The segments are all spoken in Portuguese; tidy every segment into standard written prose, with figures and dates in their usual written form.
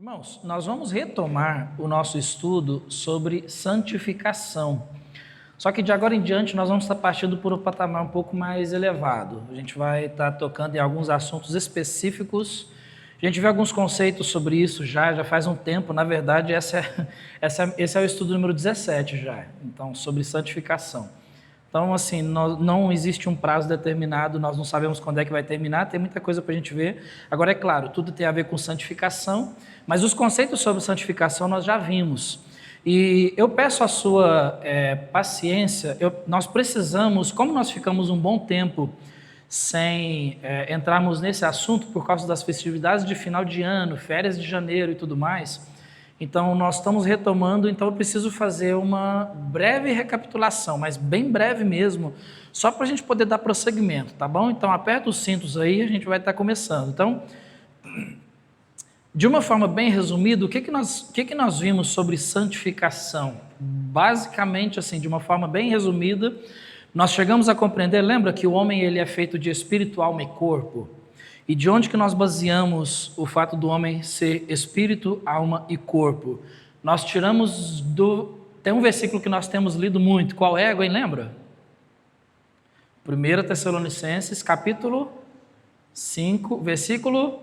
Irmãos, nós vamos retomar o nosso estudo sobre santificação. Só que de agora em diante nós vamos estar partindo por um patamar um pouco mais elevado. A gente vai estar tocando em alguns assuntos específicos. A gente vê alguns conceitos sobre isso já faz um tempo. Na verdade, esse é o estudo número 17 já, então, sobre santificação. Então, assim, não existe um prazo determinado, nós não sabemos quando é que vai terminar, tem muita coisa para a gente ver. Agora, é claro, tudo tem a ver com santificação, mas os conceitos sobre santificação nós já vimos. E eu peço a sua paciência, nós precisamos, como nós ficamos um bom tempo sem entrarmos nesse assunto por causa das festividades de final de ano, férias de janeiro e tudo mais, então nós estamos retomando, então eu preciso fazer uma breve recapitulação, mas bem breve mesmo, só para a gente poder dar prosseguimento, tá bom? Então aperta os cintos aí, a gente vai estar começando. Então, de uma forma bem resumida, o que nós vimos sobre santificação? Basicamente, assim, de uma forma bem resumida, nós chegamos a compreender, lembra que o homem ele é feito de espírito, alma e corpo? E de onde que nós baseamos o fato do homem ser espírito, alma e corpo? Nós tiramos tem um versículo que nós temos lido muito, qual é, alguém lembra? 1 Tessalonicenses, capítulo 5, versículo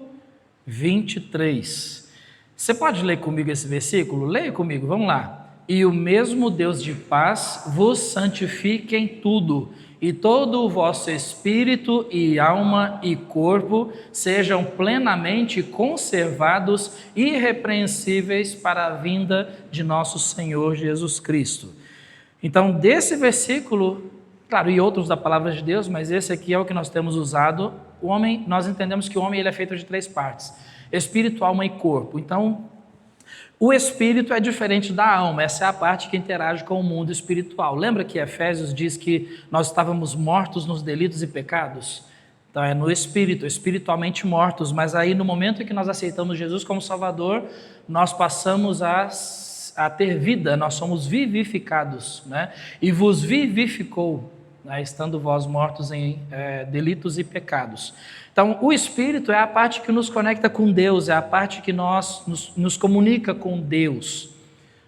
23. Você pode ler comigo esse versículo? Leia comigo, vamos lá. E o mesmo Deus de paz vos santifique em tudo, e todo o vosso espírito e alma e corpo sejam plenamente conservados, irrepreensíveis para a vinda de nosso Senhor Jesus Cristo. Então, desse versículo, claro, e outros da palavra de Deus, mas esse aqui é o que nós temos usado. Nós entendemos que o homem ele é feito de 3 partes: espírito, alma e corpo. Então, o espírito é diferente da alma, essa é a parte que interage com o mundo espiritual. Lembra que Efésios diz que nós estávamos mortos nos delitos e pecados? Então é no espírito, espiritualmente mortos, mas aí no momento em que nós aceitamos Jesus como Salvador, nós passamos a ter vida, nós somos vivificados, né? E vos vivificou, né? Estando vós mortos em delitos e pecados. Então, o Espírito é a parte que nos conecta com Deus, é a parte que nos comunica com Deus,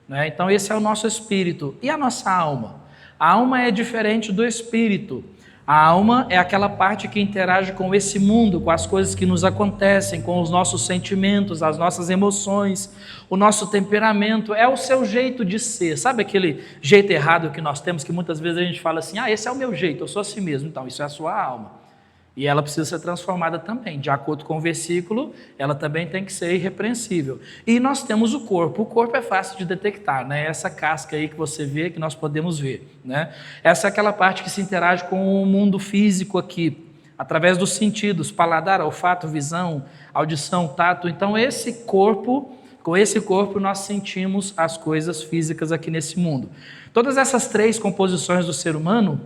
né? Então, esse é o nosso Espírito. E a nossa alma? A alma é diferente do Espírito. A alma é aquela parte que interage com esse mundo, com as coisas que nos acontecem, com os nossos sentimentos, as nossas emoções, o nosso temperamento, é o seu jeito de ser. Sabe aquele jeito errado que nós temos, que muitas vezes a gente fala assim, esse é o meu jeito, eu sou assim mesmo. Então, isso é a sua alma. E ela precisa ser transformada também. De acordo com o versículo, ela também tem que ser irrepreensível. E nós temos o corpo. O corpo é fácil de detectar, né? Essa casca aí que você vê, que nós podemos ver, né? Essa é aquela parte que se interage com o mundo físico aqui, através dos sentidos, paladar, olfato, visão, audição, tato. Então, com esse corpo nós sentimos as coisas físicas aqui nesse mundo. Todas essas 3 composições do ser humano,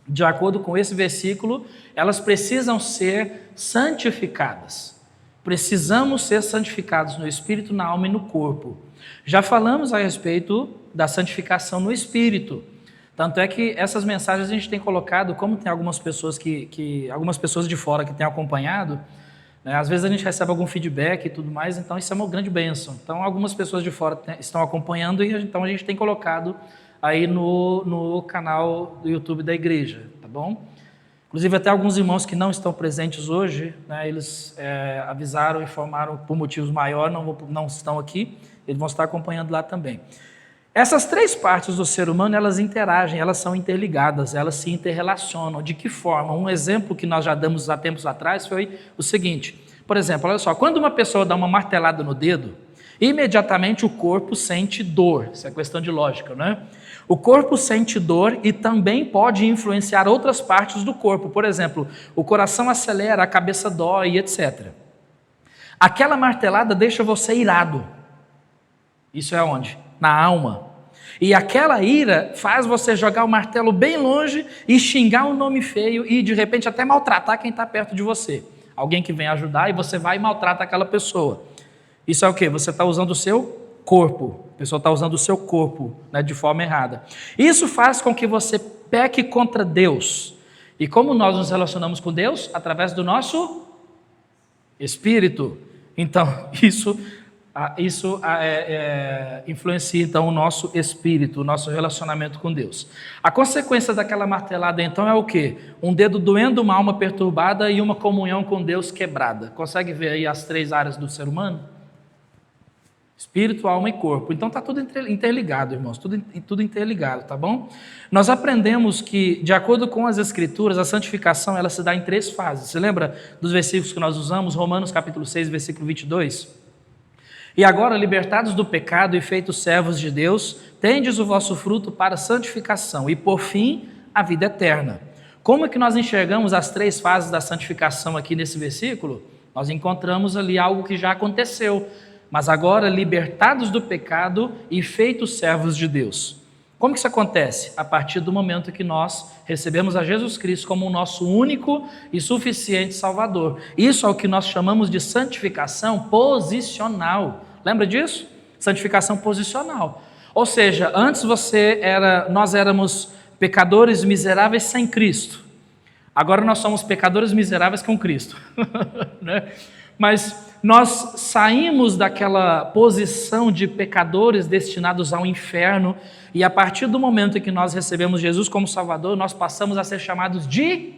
de acordo com esse versículo, elas precisam ser santificadas. Precisamos ser santificados no espírito, na alma e no corpo. Já falamos a respeito da santificação no espírito. Tanto é que essas mensagens a gente tem colocado, como tem algumas pessoas algumas pessoas de fora que têm acompanhado, né? Às vezes a gente recebe algum feedback e tudo mais, então isso é uma grande bênção. Então algumas pessoas de fora estão acompanhando e então a gente tem colocado aí no canal do YouTube da igreja, tá bom? Inclusive até alguns irmãos que não estão presentes hoje, né, eles avisaram, informaram por motivos maiores, não estão aqui, eles vão estar acompanhando lá também. Essas 3 partes do ser humano, elas interagem, elas são interligadas, elas se interrelacionam. De que forma? Um exemplo que nós já damos há tempos atrás foi o seguinte, por exemplo, olha só, quando uma pessoa dá uma martelada no dedo, imediatamente o corpo sente dor, isso é questão de lógica, né? O corpo sente dor e também pode influenciar outras partes do corpo. Por exemplo, o coração acelera, a cabeça dói, etc. Aquela martelada deixa você irado. Isso é onde? Na alma. E aquela ira faz você jogar o martelo bem longe e xingar um nome feio e de repente até maltratar quem está perto de você. Alguém que vem ajudar e você vai e maltrata aquela pessoa. Isso é o quê? Você está usando o seu corpo. A pessoa está usando o seu corpo, né, de forma errada. Isso faz com que você peque contra Deus. E como nós nos relacionamos com Deus? Através do nosso espírito. Então, isso Isso influencia então o nosso espírito, o nosso relacionamento com Deus. A consequência daquela martelada então é o quê? Um dedo doendo, uma alma perturbada e uma comunhão com Deus quebrada. Consegue ver aí as 3 áreas do ser humano? Espírito, alma e corpo. Então está tudo interligado, irmãos, tudo interligado, tá bom? Nós aprendemos que, de acordo com as Escrituras, a santificação ela se dá em 3 fases. Você lembra dos versículos que nós usamos? Romanos capítulo 6, versículo 22. E agora, libertados do pecado e feitos servos de Deus, tendes o vosso fruto para a santificação e, por fim, a vida eterna. Como é que nós enxergamos as 3 fases da santificação aqui nesse versículo? Nós encontramos ali algo que já aconteceu, mas agora libertados do pecado e feitos servos de Deus. Como que isso acontece? A partir do momento que nós recebemos a Jesus Cristo como o nosso único e suficiente Salvador. Isso é o que nós chamamos de santificação posicional. Lembra disso? Santificação posicional. Ou seja, antes nós éramos pecadores miseráveis sem Cristo. Agora nós somos pecadores miseráveis com Cristo. Né? Mas nós saímos daquela posição de pecadores destinados ao inferno e a partir do momento em que nós recebemos Jesus como Salvador, nós passamos a ser chamados de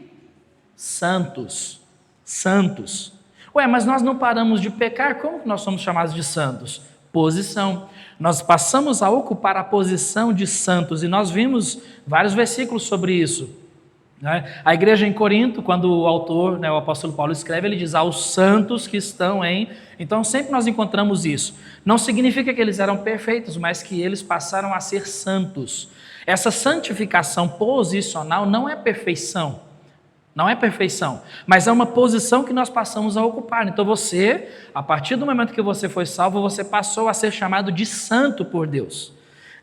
santos. Santos. Ué, mas nós não paramos de pecar, como que nós somos chamados de santos? Posição. Nós passamos a ocupar a posição de santos e nós vimos vários versículos sobre isso. A igreja em Corinto, quando o autor, o apóstolo Paulo escreve, ele diz aos santos que estão em... Então sempre nós encontramos isso. Não significa que eles eram perfeitos, mas que eles passaram a ser santos. Essa santificação posicional não é perfeição. Não é perfeição, mas é uma posição que nós passamos a ocupar. Então você, a partir do momento que você foi salvo, você passou a ser chamado de santo por Deus.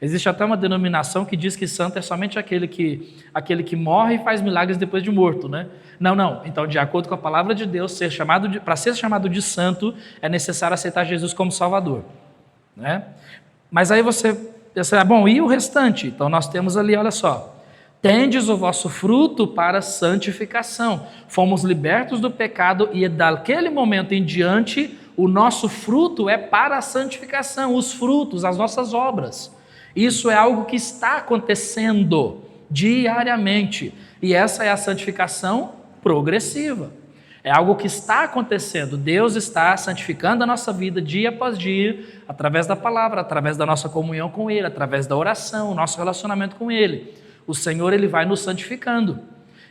Existe até uma denominação que diz que santo é somente aquele que morre e faz milagres depois de morto, né? Não. Então, de acordo com a palavra de Deus, para ser chamado de santo, é necessário aceitar Jesus como Salvador, né? Mas aí você pensa, bom, e o restante? Então, nós temos ali, olha só, tendes o vosso fruto para santificação. Fomos libertos do pecado e daquele momento em diante, o nosso fruto é para a santificação, os frutos, as nossas obras. Isso é algo que está acontecendo diariamente e essa é a santificação progressiva. É algo que está acontecendo. Deus está santificando a nossa vida dia após dia, através da palavra, através da nossa comunhão com Ele, através da oração, o nosso relacionamento com Ele. O Senhor, Ele vai nos santificando.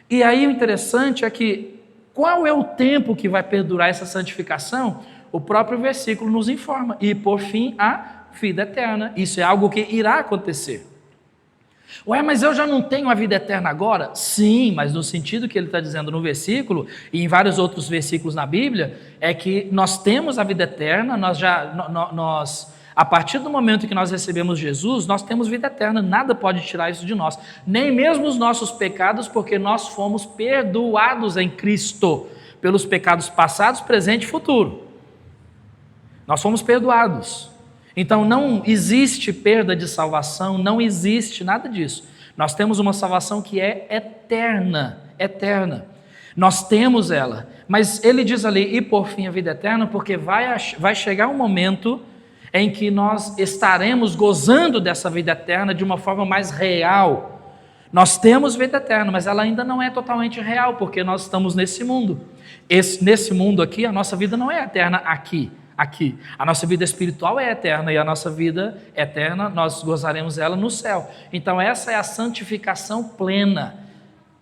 E aí o interessante é que qual é o tempo que vai perdurar essa santificação? O próprio versículo nos informa. E por fim, a vida eterna. Isso é algo que irá acontecer. Ué, mas eu já não tenho a vida eterna agora? Sim, mas no sentido que ele está dizendo no versículo e em vários outros versículos na Bíblia, é que nós temos a vida eterna, a partir do momento que nós recebemos Jesus, nós temos vida eterna, nada pode tirar isso de nós, nem mesmo os nossos pecados, porque nós fomos perdoados em Cristo, pelos pecados passados, presente e futuro. Nós fomos perdoados. Então não existe perda de salvação, não existe nada disso. Nós temos uma salvação que é eterna, eterna. Nós temos ela, mas ele diz ali, e por fim a vida eterna, porque vai chegar um momento em que nós estaremos gozando dessa vida eterna de uma forma mais real. Nós temos vida eterna, mas ela ainda não é totalmente real, porque nós estamos nesse mundo. Nesse mundo aqui, a nossa vida não é eterna aqui. A nossa vida espiritual é eterna e a nossa vida eterna, nós gozaremos ela no céu. Então essa é a santificação plena,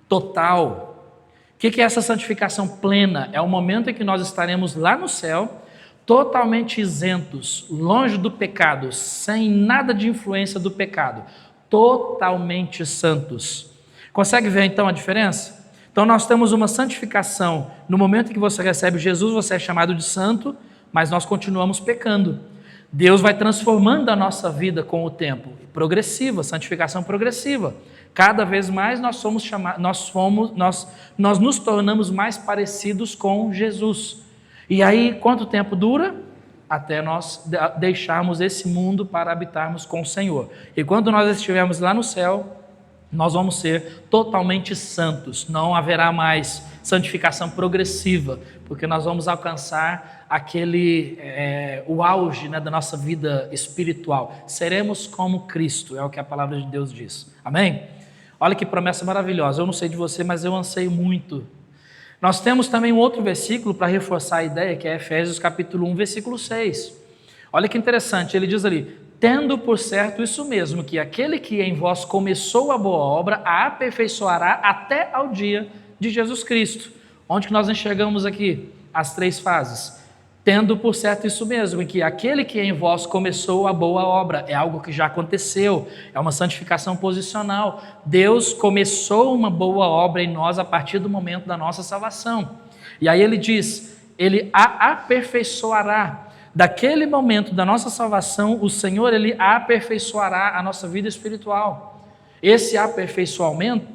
total. O que é essa santificação plena? É o momento em que nós estaremos lá no céu, totalmente isentos, longe do pecado, sem nada de influência do pecado, totalmente santos. Consegue ver então a diferença? Então nós temos uma santificação, no momento em que você recebe Jesus, você é chamado de santo, mas nós continuamos pecando. Deus vai transformando a nossa vida com o tempo, progressiva, santificação progressiva. Cada vez mais nós nos tornamos mais parecidos com Jesus. E aí, quanto tempo dura? Até nós deixarmos esse mundo para habitarmos com o Senhor. E quando nós estivermos lá no céu, nós vamos ser totalmente santos, não haverá mais santificação progressiva, porque nós vamos alcançar o auge, né, da nossa vida espiritual. Seremos como Cristo, é o que a palavra de Deus diz. Amém? Olha que promessa maravilhosa. Eu não sei de você, mas eu anseio muito. Nós temos também um outro versículo para reforçar a ideia, que é Efésios capítulo 1, versículo 6. Olha que interessante, ele diz ali: tendo por certo isso mesmo, que aquele que em vós começou a boa obra, a aperfeiçoará até ao dia de Jesus Cristo. Onde que nós enxergamos aqui as três fases? Tendo por certo isso mesmo, que aquele que em vós começou a boa obra, é algo que já aconteceu, é uma santificação posicional. Deus começou uma boa obra em nós a partir do momento da nossa salvação. E aí ele diz, ele a aperfeiçoará. Daquele momento da nossa salvação, o Senhor, ele aperfeiçoará a nossa vida espiritual. Esse aperfeiçoamento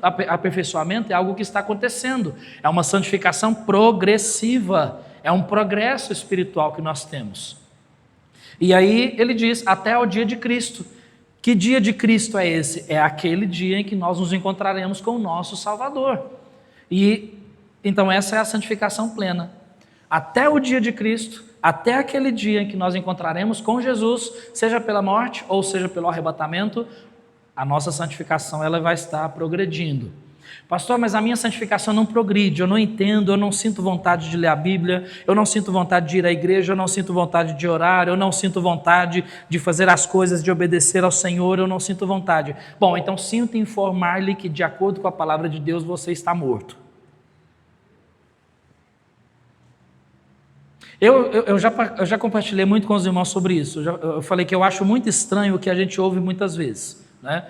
é algo que está acontecendo, é uma santificação progressiva, é um progresso espiritual que nós temos. E aí ele diz, até ao dia de Cristo. Que dia de Cristo é esse? É aquele dia em que nós nos encontraremos com o nosso Salvador. E então essa é a santificação plena. Até o dia de Cristo, até aquele dia em que nós encontraremos com Jesus, seja pela morte ou seja pelo arrebatamento, a nossa santificação ela vai estar progredindo. Pastor, mas a minha santificação não progride, eu não entendo, eu não sinto vontade de ler a Bíblia, eu não sinto vontade de ir à igreja, eu não sinto vontade de orar, eu não sinto vontade de fazer as coisas, de obedecer ao Senhor, eu não sinto vontade. Bom, então sinto informar-lhe que de acordo com a palavra de Deus você está morto. Eu já compartilhei muito com os irmãos sobre isso. Eu falei que eu acho muito estranho o que a gente ouve muitas vezes, né?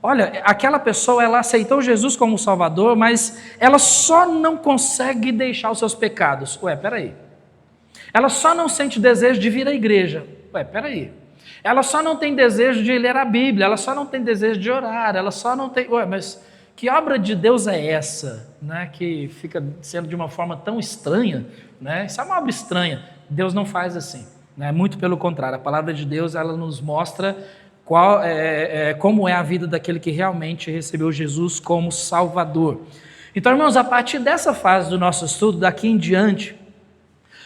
Olha, aquela pessoa, ela aceitou Jesus como Salvador, mas ela só não consegue deixar os seus pecados. Ué, peraí. Ela só não sente desejo de vir à igreja. Ué, peraí. Ela só não tem desejo de ler a Bíblia, ela só não tem desejo de orar, ela só não tem... Ué, mas que obra de Deus é essa, né, que fica sendo de uma forma tão estranha, né? Isso é uma obra estranha. Deus não faz assim, né? Muito pelo contrário, a palavra de Deus ela nos mostra como é a vida daquele que realmente recebeu Jesus como Salvador. Então, irmãos, a partir dessa fase do nosso estudo, daqui em diante,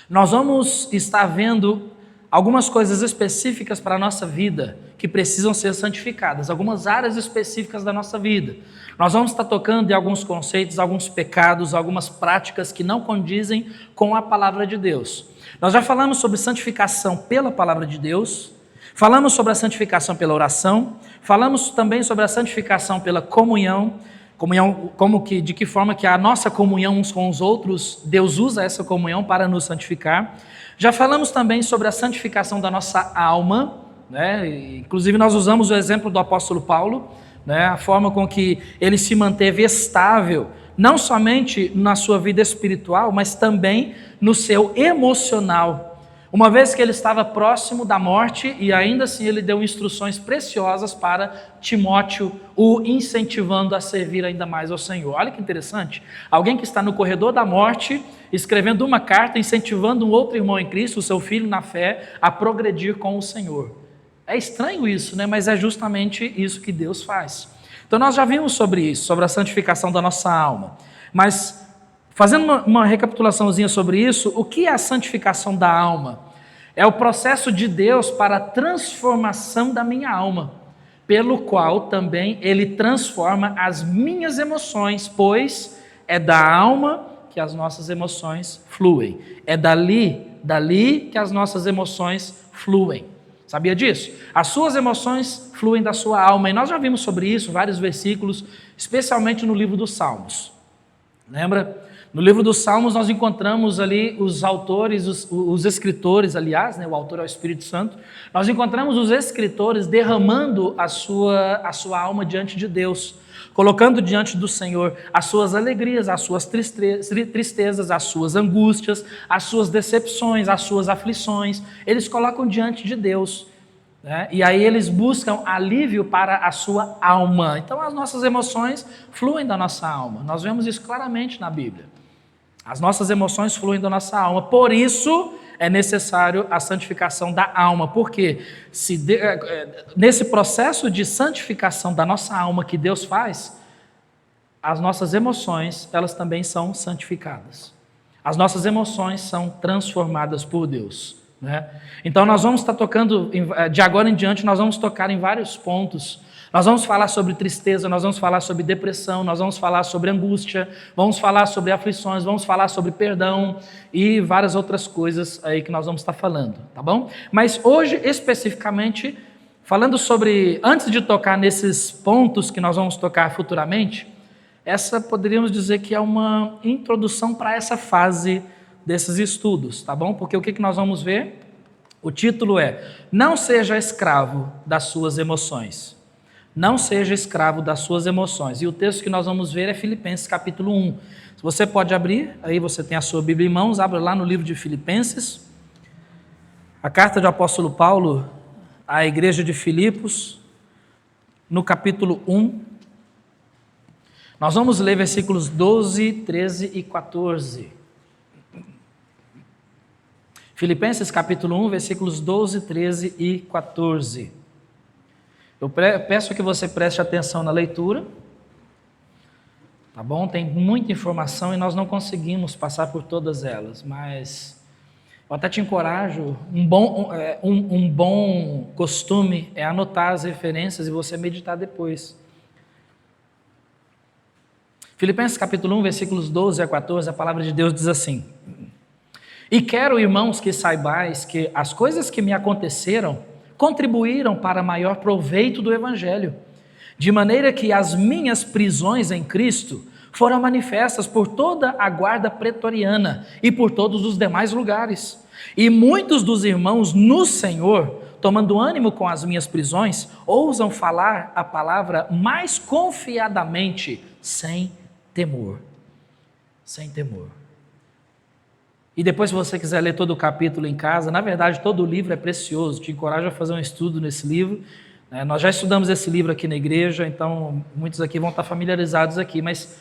nós vamos estar vendo algumas coisas específicas para a nossa vida que precisam ser santificadas, algumas áreas específicas da nossa vida. Nós vamos estar tocando em alguns conceitos, alguns pecados, algumas práticas que não condizem com a palavra de Deus. Nós já falamos sobre santificação pela palavra de Deus, falamos sobre a santificação pela oração, falamos também sobre a santificação pela comunhão, de que forma que a nossa comunhão uns com os outros, Deus usa essa comunhão para nos santificar. Já falamos também sobre a santificação da nossa alma, né? Inclusive nós usamos o exemplo do apóstolo Paulo, né? A forma com que ele se manteve estável, não somente na sua vida espiritual, mas também no seu emocional. Uma vez que ele estava próximo da morte e ainda assim ele deu instruções preciosas para Timóteo, o incentivando a servir ainda mais ao Senhor. Olha que interessante, alguém que está no corredor da morte, escrevendo uma carta, incentivando um outro irmão em Cristo, o seu filho na fé, a progredir com o Senhor. É estranho isso, né? Mas é justamente isso que Deus faz. Então nós já vimos sobre isso, sobre a santificação da nossa alma. Mas fazendo uma recapitulaçãozinha sobre isso, o que é a santificação da alma? É o processo de Deus para a transformação da minha alma, pelo qual também Ele transforma as minhas emoções, pois é da alma que as nossas emoções fluem. É dali que as nossas emoções fluem. Sabia disso? As suas emoções fluem da sua alma, e nós já vimos sobre isso, vários versículos, especialmente no livro dos Salmos. Lembra? No livro dos Salmos nós encontramos ali os autores, os escritores, aliás, né, o autor é o Espírito Santo, nós encontramos os escritores derramando a sua alma diante de Deus, colocando diante do Senhor as suas alegrias, as suas tristezas, as suas angústias, as suas decepções, as suas aflições, eles colocam diante de Deus, né? E aí eles buscam alívio para a sua alma. Então as nossas emoções fluem da nossa alma, nós vemos isso claramente na Bíblia. As nossas emoções fluem da nossa alma, por isso é necessário a santificação da alma, porque nesse processo de santificação da nossa alma que Deus faz, as nossas emoções, elas também são santificadas. As nossas emoções são transformadas por Deus, né? Então nós vamos estar tocando, de agora em diante, nós vamos tocar em vários pontos. Nós vamos falar sobre tristeza, nós vamos falar sobre depressão, nós vamos falar sobre angústia, vamos falar sobre aflições, vamos falar sobre perdão e várias outras coisas aí que nós vamos estar falando, tá bom? Mas hoje, especificamente, falando sobre, antes de tocar nesses pontos que nós vamos tocar futuramente, essa poderíamos dizer que é uma introdução para essa fase desses estudos, tá bom? Porque o que nós vamos ver? O título é: Não seja escravo das suas emoções. Não seja escravo das suas emoções. E o texto que nós vamos ver é Filipenses capítulo 1. Se você pode abrir, aí você tem a sua Bíblia em mãos, abra lá no livro de Filipenses, a carta do apóstolo Paulo à igreja de Filipos, no capítulo 1. Nós vamos ler versículos 12, 13 e 14. Filipenses capítulo 1, versículos 12, 13 e 14. Eu peço que você preste atenção na leitura, tá bom? Tem muita informação e nós não conseguimos passar por todas elas, mas eu até te encorajo, um bom costume é anotar as referências e você meditar depois. Filipenses capítulo 1, versículos 12 a 14, a palavra de Deus diz assim: E quero, irmãos, que saibais que as coisas que me aconteceram contribuíram para maior proveito do Evangelho, de maneira que as minhas prisões em Cristo foram manifestas por toda a guarda pretoriana e por todos os demais lugares. E muitos dos irmãos no Senhor, tomando ânimo com as minhas prisões, ousam falar a palavra mais confiadamente, sem temor. Sem temor. E depois, se você quiser ler todo o capítulo em casa, na verdade todo o livro é precioso, te encorajo a fazer um estudo nesse livro. Nós já estudamos esse livro aqui na igreja, então muitos aqui vão estar familiarizados aqui, mas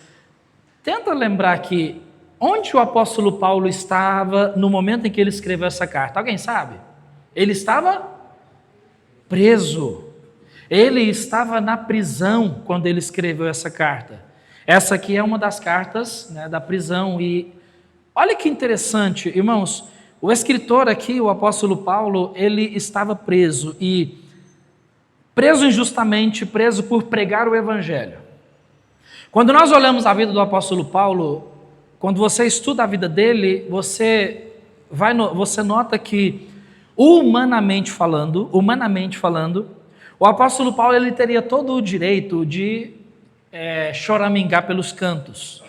tenta lembrar que onde o apóstolo Paulo estava no momento em que ele escreveu essa carta? Alguém sabe? Ele estava preso, ele estava na prisão quando ele escreveu essa carta. Essa aqui é uma das cartas, né, da prisão. E olha que interessante, irmãos, o escritor aqui, o apóstolo Paulo, ele estava preso, e preso injustamente, preso por pregar o evangelho. Quando nós olhamos a vida do apóstolo Paulo, quando você estuda a vida dele, você nota que, humanamente falando, o apóstolo Paulo ele teria todo o direito de choramingar pelos cantos.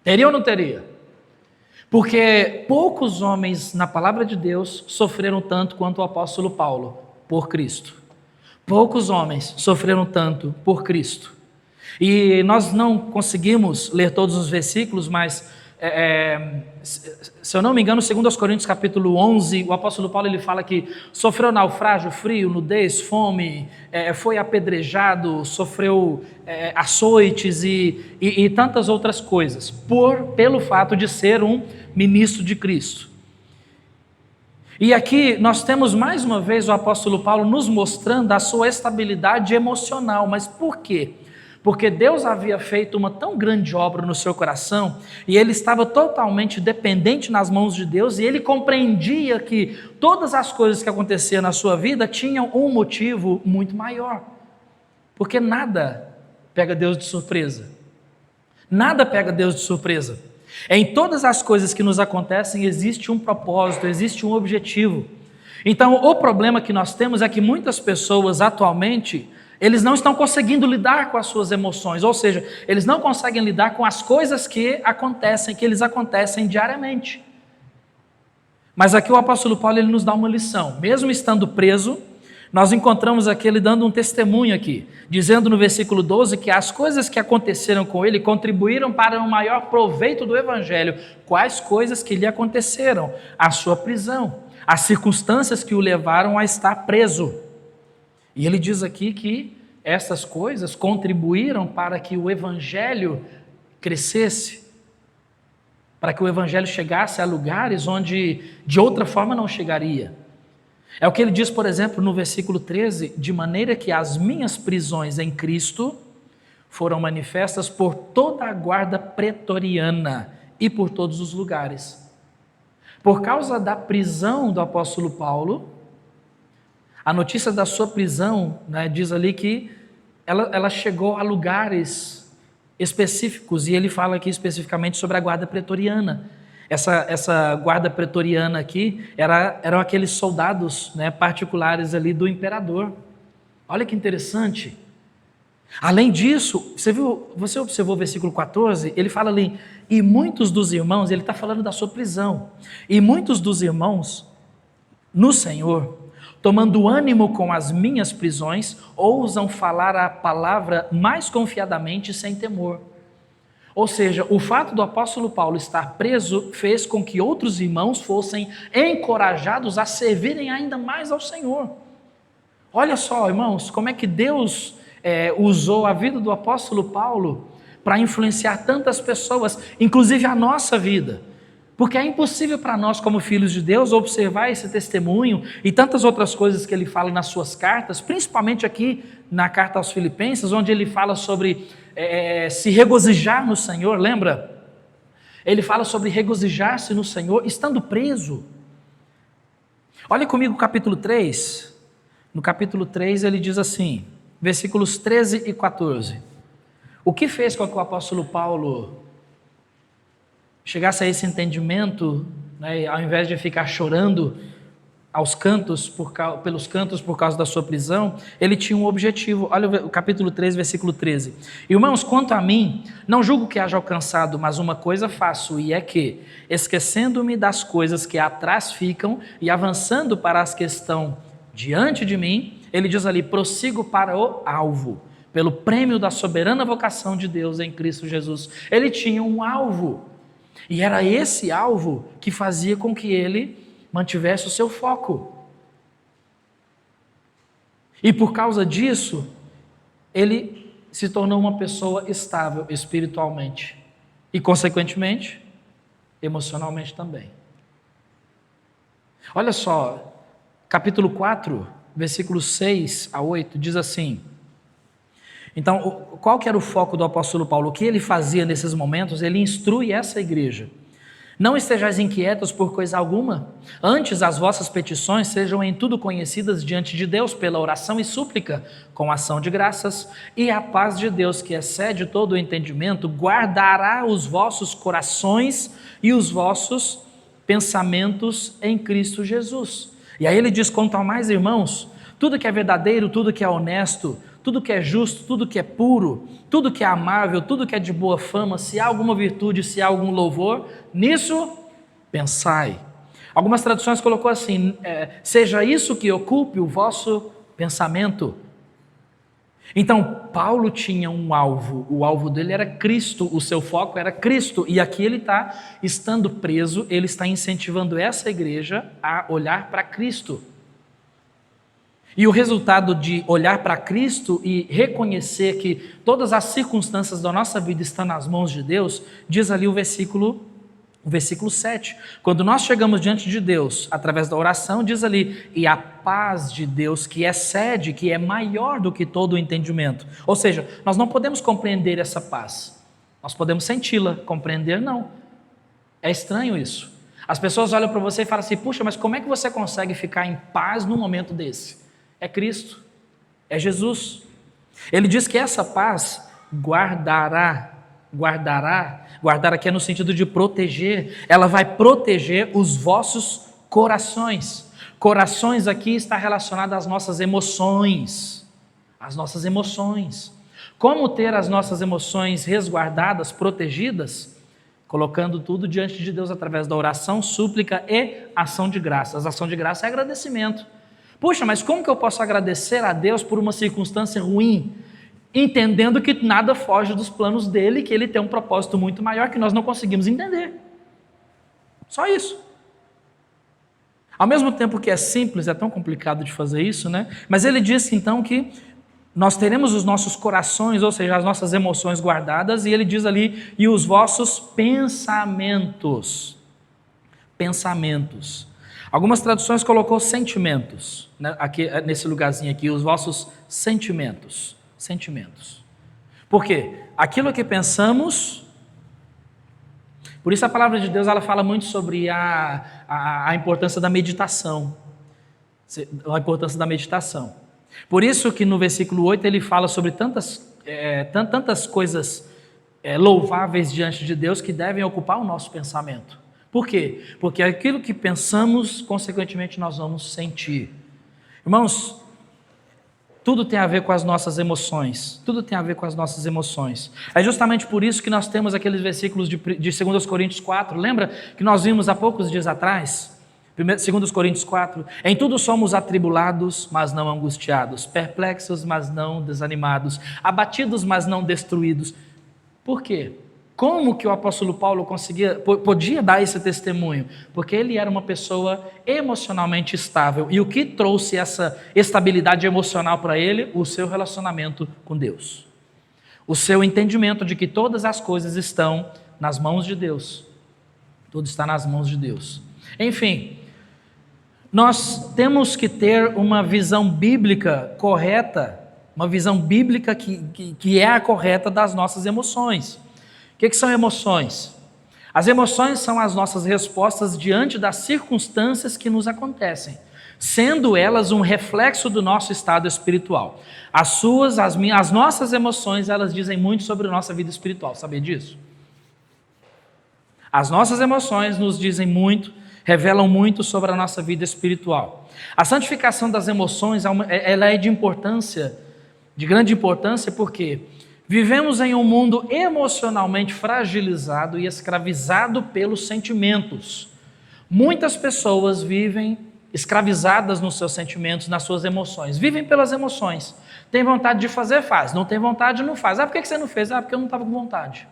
Teria ou não teria? Porque poucos homens na palavra de Deus sofreram tanto quanto o apóstolo Paulo por Cristo. Poucos homens sofreram tanto por Cristo. E nós não conseguimos ler todos os versículos, mas se eu não me engano, 2 Coríntios capítulo 11, o apóstolo Paulo ele fala que sofreu naufrágio, frio, nudez, fome, foi apedrejado, sofreu açoites e tantas outras coisas, pelo fato de ser um ministro de Cristo. E aqui nós temos mais uma vez o apóstolo Paulo nos mostrando a sua estabilidade emocional. Mas por quê? Porque Deus havia feito uma tão grande obra no seu coração, e ele estava totalmente dependente nas mãos de Deus, e ele compreendia que todas as coisas que aconteciam na sua vida tinham um motivo muito maior. Porque nada pega Deus de surpresa. Nada pega Deus de surpresa. Em todas as coisas que nos acontecem existe um propósito, existe um objetivo. Então o problema que nós temos é que muitas pessoas atualmente, eles não estão conseguindo lidar com as suas emoções, ou seja, eles não conseguem lidar com as coisas que eles acontecem diariamente. Mas aqui o apóstolo Paulo ele nos dá uma lição. Mesmo estando preso, nós encontramos aqui ele dando um testemunho aqui, dizendo no versículo 12 que as coisas que aconteceram com ele contribuíram para o maior proveito do evangelho. Quais coisas que lhe aconteceram? A sua prisão, as circunstâncias que o levaram a estar preso. E ele diz aqui que essas coisas contribuíram para que o evangelho crescesse, para que o evangelho chegasse a lugares onde de outra forma não chegaria. É o que ele diz, por exemplo, no versículo 13, de maneira que as minhas prisões em Cristo foram manifestas por toda a guarda pretoriana e por todos os lugares. Por causa da prisão do apóstolo Paulo, a notícia da sua prisão, né, diz ali que ela chegou a lugares específicos, e ele fala aqui especificamente sobre a guarda pretoriana. Essa guarda pretoriana aqui eram aqueles soldados, né, particulares ali do imperador. Olha que interessante. Além disso, você observou o versículo 14? Ele fala ali, e muitos dos irmãos, ele está falando da sua prisão, e muitos dos irmãos no Senhor, tomando ânimo com as minhas prisões, ousam falar a palavra mais confiadamente sem temor. Ou seja, o fato do apóstolo Paulo estar preso fez com que outros irmãos fossem encorajados a servirem ainda mais ao Senhor. Olha só, irmãos, como é que Deus usou a vida do apóstolo Paulo para influenciar tantas pessoas, inclusive a nossa vida. Porque é impossível para nós, como filhos de Deus, observar esse testemunho e tantas outras coisas que ele fala nas suas cartas, principalmente aqui na carta aos Filipenses, onde ele fala sobre se regozijar no Senhor, lembra? Ele fala sobre regozijar-se no Senhor estando preso. Olha comigo o capítulo 3. No capítulo 3 ele diz assim, versículos 13 e 14. O que fez com que o apóstolo Paulo chegasse a esse entendimento, né, ao invés de ficar chorando pelos cantos por causa da sua prisão, ele tinha um objetivo. Olha o capítulo 3, versículo 13. Irmãos, quanto a mim, não julgo que haja alcançado, mas uma coisa faço, e é que, esquecendo-me das coisas que atrás ficam e avançando para as que estão diante de mim, ele diz ali, prossigo para o alvo, pelo prêmio da soberana vocação de Deus em Cristo Jesus. Ele tinha um alvo, e era esse alvo que fazia com que ele mantivesse o seu foco. E por causa disso, ele se tornou uma pessoa estável espiritualmente e, consequentemente, emocionalmente também. Olha só, capítulo 4, versículos 6 a 8, diz assim: então, qual que era o foco do apóstolo Paulo? O que ele fazia nesses momentos? Ele instrui essa igreja. Não estejais inquietos por coisa alguma, antes as vossas petições sejam em tudo conhecidas diante de Deus pela oração e súplica, com ação de graças, e a paz de Deus, que excede todo o entendimento, guardará os vossos corações e os vossos pensamentos em Cristo Jesus. E aí ele diz, quanto ao mais, irmãos, tudo que é verdadeiro, tudo que é honesto, tudo que é justo, tudo que é puro, tudo que é amável, tudo que é de boa fama, se há alguma virtude, se há algum louvor, nisso pensai. Algumas traduções colocou assim, seja isso que ocupe o vosso pensamento. Então, Paulo tinha um alvo, o alvo dele era Cristo, o seu foco era Cristo, e aqui ele está, estando preso, ele está incentivando essa igreja a olhar para Cristo. E o resultado de olhar para Cristo e reconhecer que todas as circunstâncias da nossa vida estão nas mãos de Deus, diz ali o versículo 7. Quando nós chegamos diante de Deus, através da oração, diz ali, e a paz de Deus que excede, que é maior do que todo o entendimento. Ou seja, nós não podemos compreender essa paz. Nós podemos senti-la, compreender não. É estranho isso. As pessoas olham para você e falam assim, puxa, mas como é que você consegue ficar em paz num momento desse? É Cristo, é Jesus. Ele diz que essa paz guardar aqui é no sentido de proteger, ela vai proteger os vossos corações. Corações aqui está relacionado às nossas emoções, Como ter as nossas emoções resguardadas, protegidas? Colocando tudo diante de Deus através da oração, súplica e ação de graças. Ação de graça é agradecimento. Puxa, mas como que eu posso agradecer a Deus por uma circunstância ruim? Entendendo que nada foge dos planos dele, que ele tem um propósito muito maior que nós não conseguimos entender. Só isso. Ao mesmo tempo que é simples, é tão complicado de fazer isso, né? Mas ele disse então que nós teremos os nossos corações, ou seja, as nossas emoções guardadas, e ele diz ali, e os vossos pensamentos. Algumas traduções colocou sentimentos, né? Aqui, nesse lugarzinho aqui, os vossos sentimentos. Por quê? Aquilo que pensamos. Por isso a palavra de Deus ela fala muito sobre a importância da meditação. A importância da meditação. Por isso que no versículo 8 ele fala sobre tantas coisas louváveis diante de Deus que devem ocupar o nosso pensamento. Por quê? Porque aquilo que pensamos, consequentemente, nós vamos sentir. Irmãos, tudo tem a ver com as nossas emoções. Tudo tem a ver com as nossas emoções. É justamente por isso que nós temos aqueles versículos de 2 Coríntios 4. Lembra que nós vimos há poucos dias atrás? 2 Coríntios 4. Em tudo somos atribulados, mas não angustiados. Perplexos, mas não desanimados. Abatidos, mas não destruídos. Por quê? Como que o apóstolo Paulo podia dar esse testemunho? Porque ele era uma pessoa emocionalmente estável. E o que trouxe essa estabilidade emocional para ele? O seu relacionamento com Deus. O seu entendimento de que todas as coisas estão nas mãos de Deus. Tudo está nas mãos de Deus. Enfim, nós temos que ter uma visão bíblica correta, uma visão bíblica que é a correta das nossas emoções. O que são emoções? As emoções são as nossas respostas diante das circunstâncias que nos acontecem, sendo elas um reflexo do nosso estado espiritual. As nossas emoções, elas dizem muito sobre a nossa vida espiritual, sabia disso? As nossas emoções nos dizem muito, revelam muito sobre a nossa vida espiritual. A santificação das emoções, ela é de grande importância, porque vivemos em um mundo emocionalmente fragilizado e escravizado pelos sentimentos. Muitas pessoas vivem escravizadas nos seus sentimentos, nas suas emoções. Vivem pelas emoções. Tem vontade de fazer, faz. Não tem vontade, não faz. Por que você não fez? Porque eu não estava com vontade.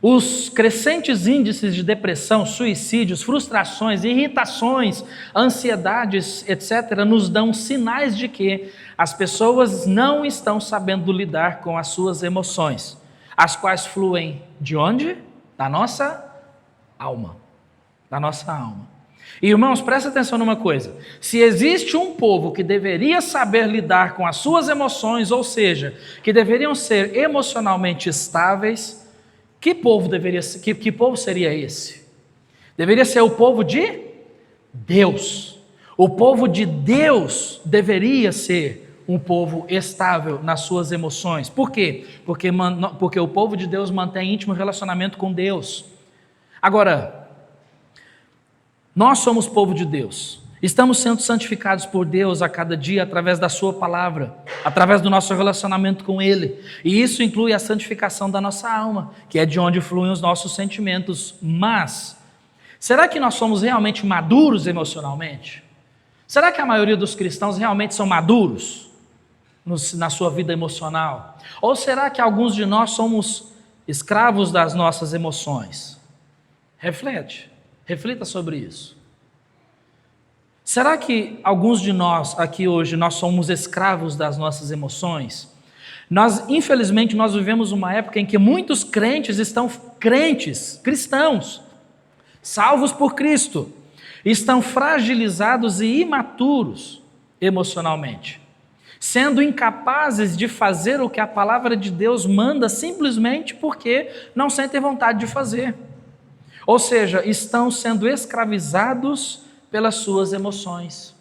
Os crescentes índices de depressão, suicídios, frustrações, irritações, ansiedades, etc., nos dão sinais de que as pessoas não estão sabendo lidar com as suas emoções, as quais fluem de onde? Da nossa alma. Da nossa alma. E, irmãos, presta atenção numa coisa. Se existe um povo que deveria saber lidar com as suas emoções, ou seja, que deveriam ser emocionalmente estáveis, que povo seria esse? Deveria ser o povo de Deus. O povo de Deus deveria ser um povo estável nas suas emoções. Por quê? Porque o povo de Deus mantém íntimo relacionamento com Deus. Agora, nós somos povo de Deus. Estamos sendo santificados por Deus a cada dia através da sua palavra, através do nosso relacionamento com Ele. E isso inclui a santificação da nossa alma, que é de onde fluem os nossos sentimentos. Mas, será que nós somos realmente maduros emocionalmente? Será que a maioria dos cristãos realmente são maduros na sua vida emocional? Ou será que alguns de nós somos escravos das nossas emoções? Reflita sobre isso. Será que alguns de nós aqui hoje, nós somos escravos das nossas emoções? Infelizmente, nós vivemos uma época em que muitos cristãos, salvos por Cristo, estão fragilizados e imaturos emocionalmente, sendo incapazes de fazer o que a palavra de Deus manda simplesmente porque não sentem vontade de fazer. Ou seja, estão sendo escravizados pelas suas emoções.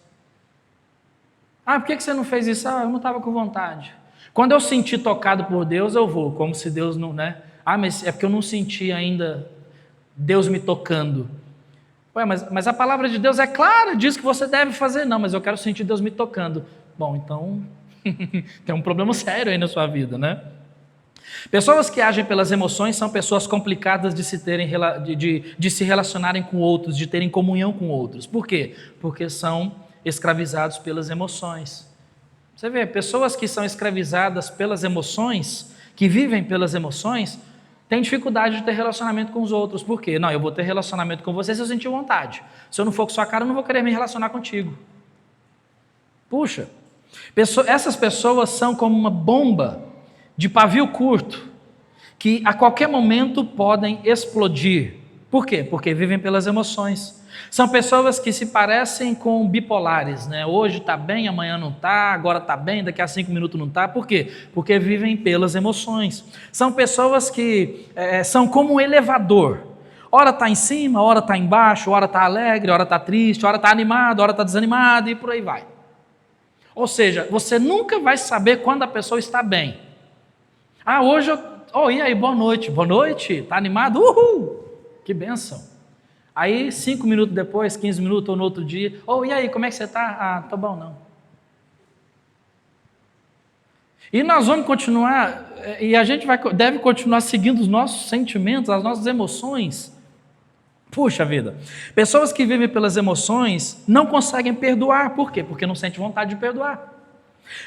Por que você não fez isso? Eu não estava com vontade. Quando eu senti tocado por Deus, eu vou, como se Deus não, né? Mas é porque eu não senti ainda Deus me tocando. Mas a palavra de Deus é clara, diz que você deve fazer. Não, mas eu quero sentir Deus me tocando. Bom, então tem um problema sério aí na sua vida, né? Pessoas que agem pelas emoções são pessoas complicadas de se relacionarem com outros, de terem comunhão com outros. Por quê? Porque são escravizados pelas emoções. Você vê, pessoas que são escravizadas pelas emoções, que vivem pelas emoções, têm dificuldade de ter relacionamento com os outros. Por quê? Não, eu vou ter relacionamento com você se eu sentir vontade. Se eu não for com sua cara, eu não vou querer me relacionar contigo. Puxa, essas pessoas são como uma bomba de pavio curto, que a qualquer momento podem explodir. Por quê? Porque vivem pelas emoções. São pessoas que se parecem com bipolares, né? Hoje está bem, amanhã não está, agora está bem, daqui a 5 minutos não está. Por quê? Porque vivem pelas emoções. São pessoas que são como um elevador. Ora está em cima, ora está embaixo, ora está alegre, ora está triste, ora está animado, ora está desanimado e por aí vai. Ou seja, você nunca vai saber quando a pessoa está bem. Ah, hoje e aí, boa noite, está animado? Uhul! Que bênção. Aí 5 minutos depois, 15 minutos ou no outro dia, e aí, como é que você está? Ah, tô bom não. E nós vamos continuar, e a gente deve continuar seguindo os nossos sentimentos, as nossas emoções. Puxa vida, pessoas que vivem pelas emoções não conseguem perdoar, por quê? Porque não sentem vontade de perdoar.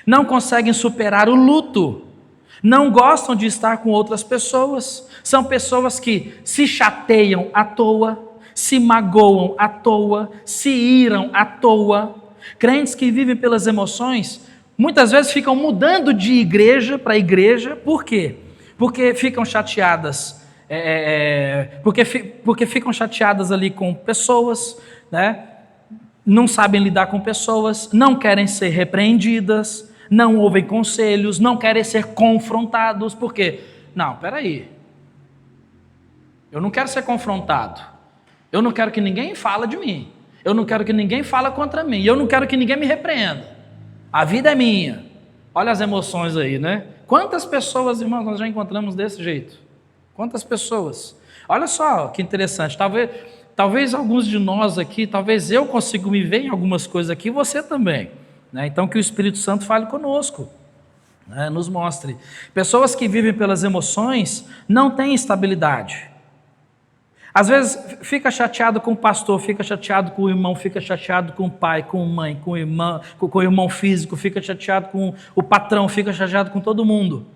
Não conseguem superar o luto, não gostam de estar com outras pessoas, são pessoas que se chateiam à toa, se magoam à toa, se iram à toa. Crentes que vivem pelas emoções, muitas vezes ficam mudando de igreja para igreja, por quê? Porque ficam chateadas, porque ficam chateadas ali com pessoas, né? Não sabem lidar com pessoas, não querem ser repreendidas, não ouvem conselhos, não querem ser confrontados, por quê? Não, peraí, eu não quero ser confrontado, eu não quero que ninguém fale de mim, eu não quero que ninguém fale contra mim, eu não quero que ninguém me repreenda, a vida é minha. Olha as emoções aí, né? Quantas pessoas, irmãos, nós já encontramos desse jeito? Quantas pessoas? Olha só que interessante, talvez alguns de nós aqui, talvez eu consiga me ver em algumas coisas aqui, você também, né? Então que o Espírito Santo fale conosco, né? Nos mostre. Pessoas que vivem pelas emoções não têm estabilidade. Às vezes fica chateado com o pastor, fica chateado com o irmão, fica chateado com o pai, com a mãe, com o irmão físico, fica chateado com o patrão, fica chateado com todo mundo.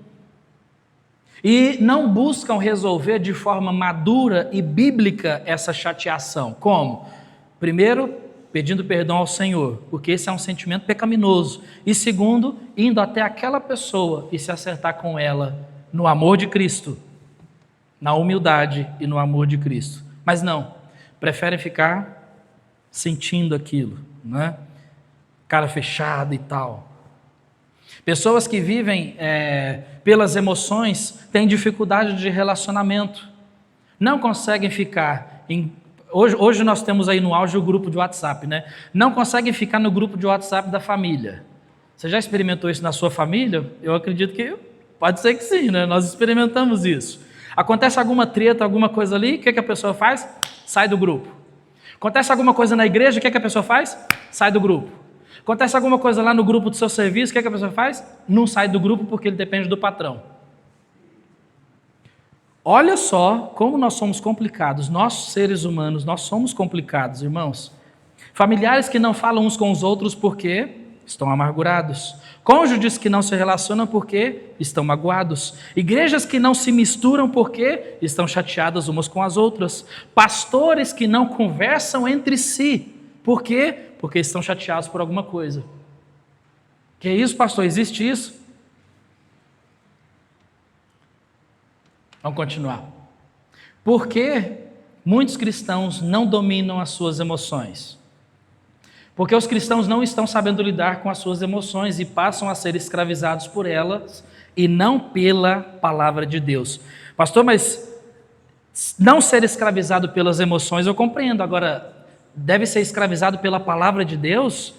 E não buscam resolver de forma madura e bíblica essa chateação. Como? Primeiro, pedindo perdão ao Senhor, porque esse é um sentimento pecaminoso. E segundo, indo até aquela pessoa e se acertar com ela no amor de Cristo, na humildade e no amor de Cristo. Mas não, preferem ficar sentindo aquilo, né? Cara fechada e tal. Pessoas que vivem pelas emoções têm dificuldade de relacionamento, não conseguem ficar hoje nós temos aí no auge o grupo de WhatsApp, né? Não conseguem ficar no grupo de WhatsApp da família. Você já experimentou isso na sua família? Eu acredito que pode ser que sim, né? Nós experimentamos isso. Acontece alguma treta, alguma coisa ali, o que a pessoa faz? Sai do grupo. Acontece alguma coisa na igreja, o que a pessoa faz? Sai do grupo. Acontece alguma coisa lá no grupo do seu serviço, o que a pessoa faz? Não sai do grupo porque ele depende do patrão. Olha só como nós somos complicados, nós seres humanos, nós somos complicados, irmãos. Familiares que não falam uns com os outros porque estão amargurados. Cônjuges que não se relacionam porque estão magoados. Igrejas que não se misturam porque estão chateadas umas com as outras. Pastores que não conversam entre si. Por quê? Porque estão chateados por alguma coisa. Que isso, pastor? Existe isso? Vamos continuar. Por que muitos cristãos não dominam as suas emoções? Porque os cristãos não estão sabendo lidar com as suas emoções e passam a ser escravizados por elas e não pela palavra de Deus. Pastor, mas não ser escravizado pelas emoções eu compreendo, agora deve ser escravizado pela palavra de Deus?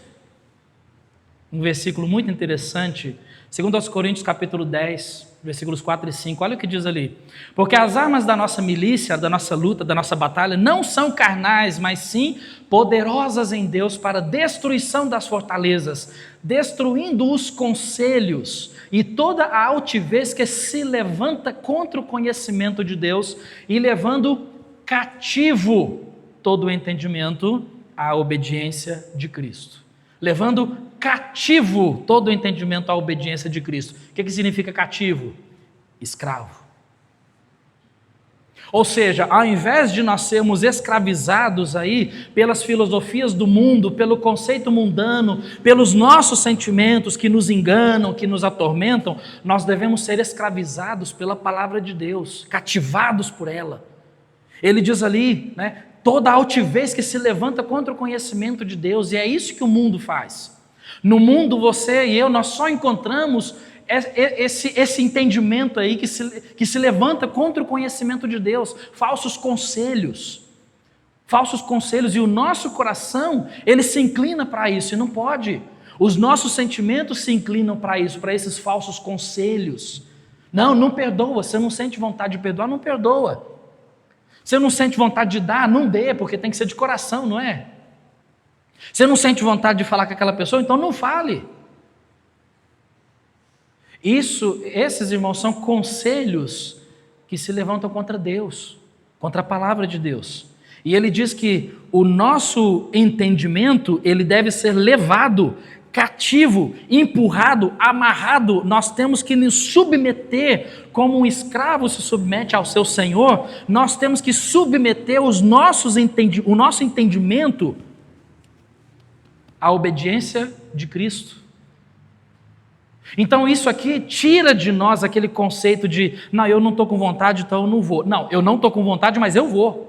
Um versículo muito interessante, 2 Coríntios capítulo 10, versículos 4 e 5, olha o que diz ali. Porque as armas da nossa milícia, da nossa luta, da nossa batalha, não são carnais, mas sim poderosas em Deus para a destruição das fortalezas, destruindo os conselhos e toda a altivez que se levanta contra o conhecimento de Deus e levando cativo todo o entendimento à obediência de Cristo. Levando cativo todo o entendimento à obediência de Cristo. O que significa cativo? Escravo. Ou seja, ao invés de nós sermos escravizados aí pelas filosofias do mundo, pelo conceito mundano, pelos nossos sentimentos que nos enganam, que nos atormentam, nós devemos ser escravizados pela palavra de Deus, cativados por ela. Ele diz ali, né, toda altivez que se levanta contra o conhecimento de Deus, e é isso que o mundo faz. No mundo, você e eu, nós só encontramos esse entendimento aí que se levanta contra o conhecimento de Deus, falsos conselhos, e o nosso coração, ele se inclina para isso, e não pode. Os nossos sentimentos se inclinam para isso, para esses falsos conselhos. Não perdoa, você não sente vontade de perdoar, não perdoa. Você não sente vontade de dar, não dê, porque tem que ser de coração, não é? Você não sente vontade de falar com aquela pessoa, então não fale. Esses irmãos são conselhos que se levantam contra Deus, contra a palavra de Deus. E ele diz que o nosso entendimento, ele deve ser levado cativo, empurrado, amarrado. Nós temos que nos submeter, como um escravo se submete ao seu senhor. Nós temos que submeter o nosso entendimento à obediência de Cristo. Então isso aqui tira de nós aquele conceito de, não, eu não estou com vontade, então eu não vou. Não, eu não estou com vontade, mas eu vou.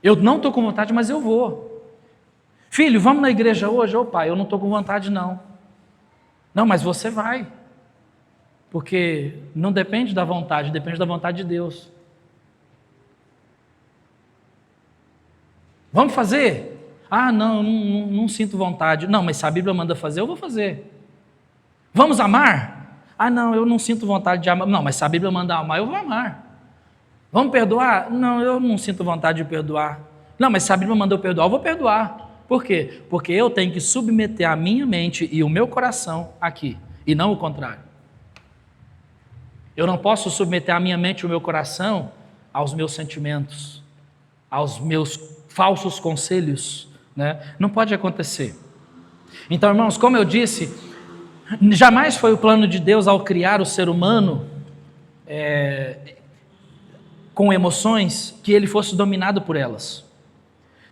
Eu não estou com vontade, mas eu vou. Filho, vamos na igreja hoje? Ô pai, eu não estou com vontade não. Não, mas você vai. Porque não depende da vontade, depende da vontade de Deus. Vamos fazer? Ah, não sinto vontade. Não, mas se a Bíblia manda fazer, eu vou fazer. Vamos amar? Ah, não, eu não sinto vontade de amar. Não, mas se a Bíblia manda amar, eu vou amar. Vamos perdoar? Não, eu não sinto vontade de perdoar. Não, mas se a Bíblia manda eu perdoar, eu vou perdoar. Por quê? Porque eu tenho que submeter a minha mente e o meu coração aqui, e não o contrário. Eu não posso submeter a minha mente e o meu coração aos meus sentimentos, aos meus falsos conselhos, né? Não pode acontecer. Então, irmãos, como eu disse, jamais foi o plano de Deus ao criar o ser humano com emoções que ele fosse dominado por elas.